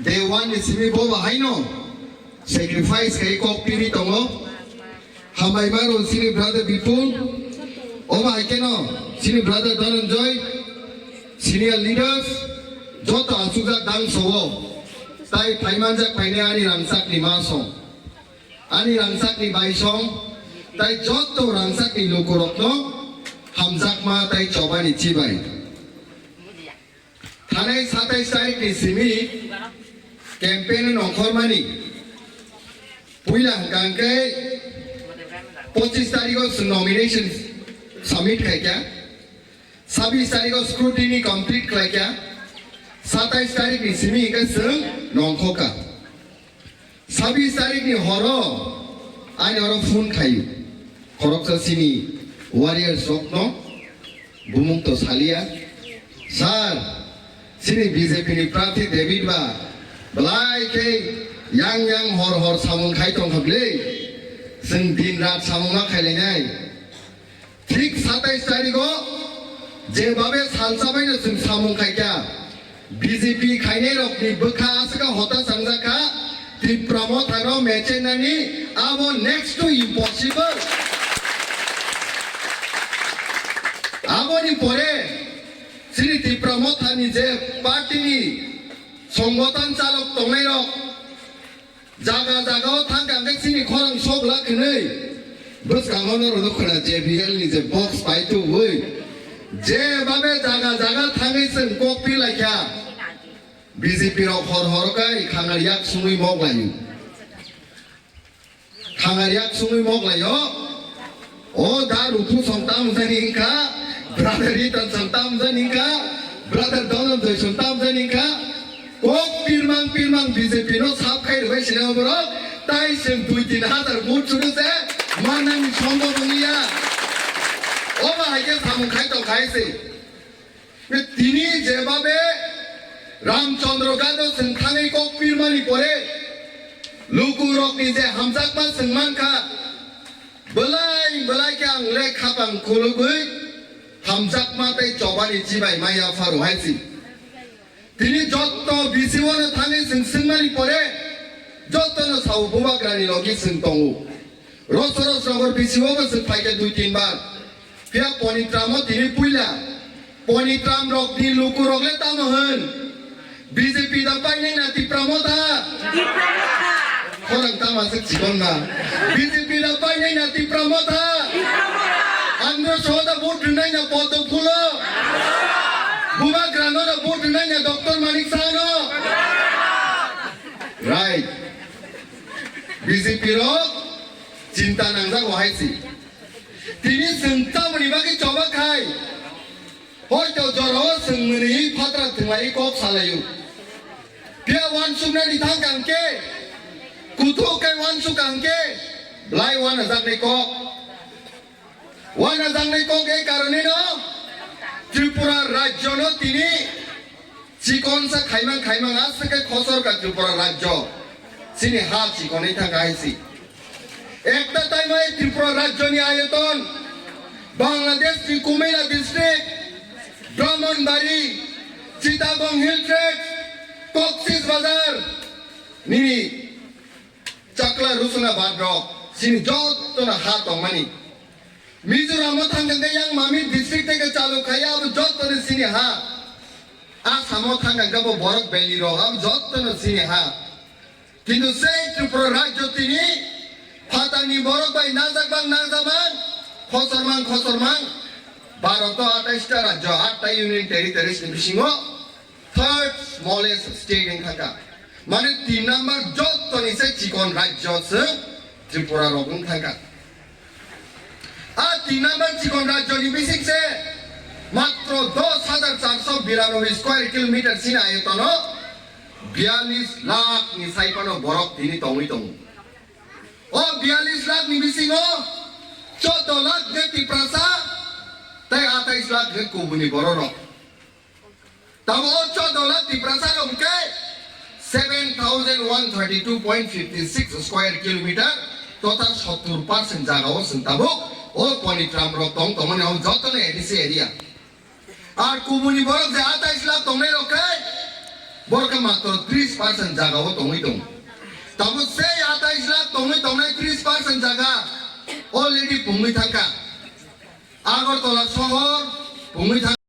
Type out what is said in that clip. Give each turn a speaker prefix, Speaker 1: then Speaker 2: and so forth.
Speaker 1: Day one is simi boba haino. Sacrifice kay kok piri tongo. Hamay maro sini brother Bipul. Oba haikeno. Sini brother Dhananjoy. Senior leaders. Jota asuja dang sowo. Tai paimanjak paine ani rangsak ni masong. Ani rangsak ni baisong. Tai joto rangsak ni lukurokno. Hamzak ma tai coba ni cibai. Thanai 27 tarik ni simi. Campaign nongkhormani puilang kangke 25 तारीख को nomination submit है क्या 26 तारीख को scrutiny complete है क्या 27 तारीख नि सिमी का संग नongkho का 26 तारीख नि हरो आने हरो phone खायु खरक सा सिनी warriors rokno bumung to salia sir सिनी BJP नि प्रार्थी डेभिड बा Belai ke yang hor samung khai tong khable sing din rat samung ma khai lenai thik 27 tarik ko je babe salsa bai na sing samung khai kya BJP khai ne rok ni bukha asaka hota sangjaka ti promote haro meche nani abo next to impossible abo ni pore sini ti promote hani je party ni সংগঠন চালক তংনাইরো জাগা জাগাও থাঙ্গাঙ্গে সিনি খরং সব লাখनै বসকাঙ্গনো রদখনা JBL नि जे box पाइतु वै जेबाबे जागा जागा थाङैसों कपि लायखा BJP रो हरहरकाय खांगारियाक सुङै मगलायु खांगारियाक सुङै मगलायो ओ दारुथु संताम जानिंका ब्रादार इतन संताम जानिंका ब्रादार Dhananjoy संताम जानिंका Kok pirmang BJP no sab khai rbai sina bro tai sem 2-3 vote churu se manami sombo baniya oba haike samung khai to khai se tini jebabe Ramchandra Gado sing thangai kok pirmani pore luku rok ni je hamjak ma singman kha belai ke ang le khapang khulugui hamjak ma tai chobani jibai maya faru haisi তিনি যত বিসিওনে থানে সিংসিংমানি পরে যত না সাউ বুবাগ্রানি লগি সিং তংউ রসরস নগর বিসিওবে সিং ফাইকে 2-3 বার ফিয়া পনিত্রামো তিনি পুইলা পনিত্রাম rock দি লুকু রকলে তাম হন BJP দা পাইনে না তি প্রমোদা খরং তামা সিং জীবন না বিজেপি দা পাইনে না তি প্রমোদা আন্দ্র সদা ভোট নাই না পদ ফুলো Buba Grano na vote nanya Dr. Manik Sano. Right. BJP ro cinta nangsa wahai si. Tini sengta menibagi coba kai. Hoi to joro sengmeni patra tenglai kok salayu. Dia wan sukna ditangkang ke. Kutu kai wan sukang ke. Lai wan azak nekok. Wan azak nekok ke karone no. Tripura রাজ্য no তিনি চিকন সা খাইমাং আসকে খসর কা ত্রিপুরা রাজ্য সিনি হা চিকনে থাকাইছি একটা টাইমে ত্রিপুরা রাজ্য নি আয়তন বাংলাদেশ নি Comilla district Brahmanbaria Chittagong hill tracts Cox's Bazar নিনি চাকলা রুসনা বাদ্রক সিনি যত না হাত মানি Mizoram thangang yang mami district থেকে চালু খাইয়া আব যতনে সিনি হা আসাম thangang যাব বরক ভ্যালি র আব যতনে সিনি হা কিন্তু সেই ত্রিপুরা রাজ্য তিনি ফাতানি বরক বাই নাজাবাং খসরমাং ভারত 28টা রাজ্য 8টা union territories ni bisingo third smallest state in থাকা মানে 3 নাম্বার যতনে সে চিকন রাজ্য সে ত্রিপুরা রকম থাকা আর 3 নম্বর চিকন রাজ্য নিবিসিক সে মাত্র 10,492 স্কয়ার কিলোমিটার সিনা আয়তন 42 লাখ নি সাইপানো বরক তিনি তংই তং ও 42 লাখ নিবিসিং 14 লাখ গতি প্রসা তাই 28 লাখ গে কুবুনি বড় তাও 14 লাখ তি প্রসা রমকে 7,132.56 স্কয়ার কিলোমিটার total 70% জায়গাও সিনতাবো ও পনিত্রাম রক তং তমনে ও যতনে এডিসি এরিয়া আর কুবুনি বরক যে 28 লাখ তমনে রকে বরকা মাত্র 30% জায়গাও তংই দং তবে সেই 28 লাখ তংই তংনাই 30% জায়গা অলরেডি পুংই থাকা আগরতলা শহর পুংই থাকা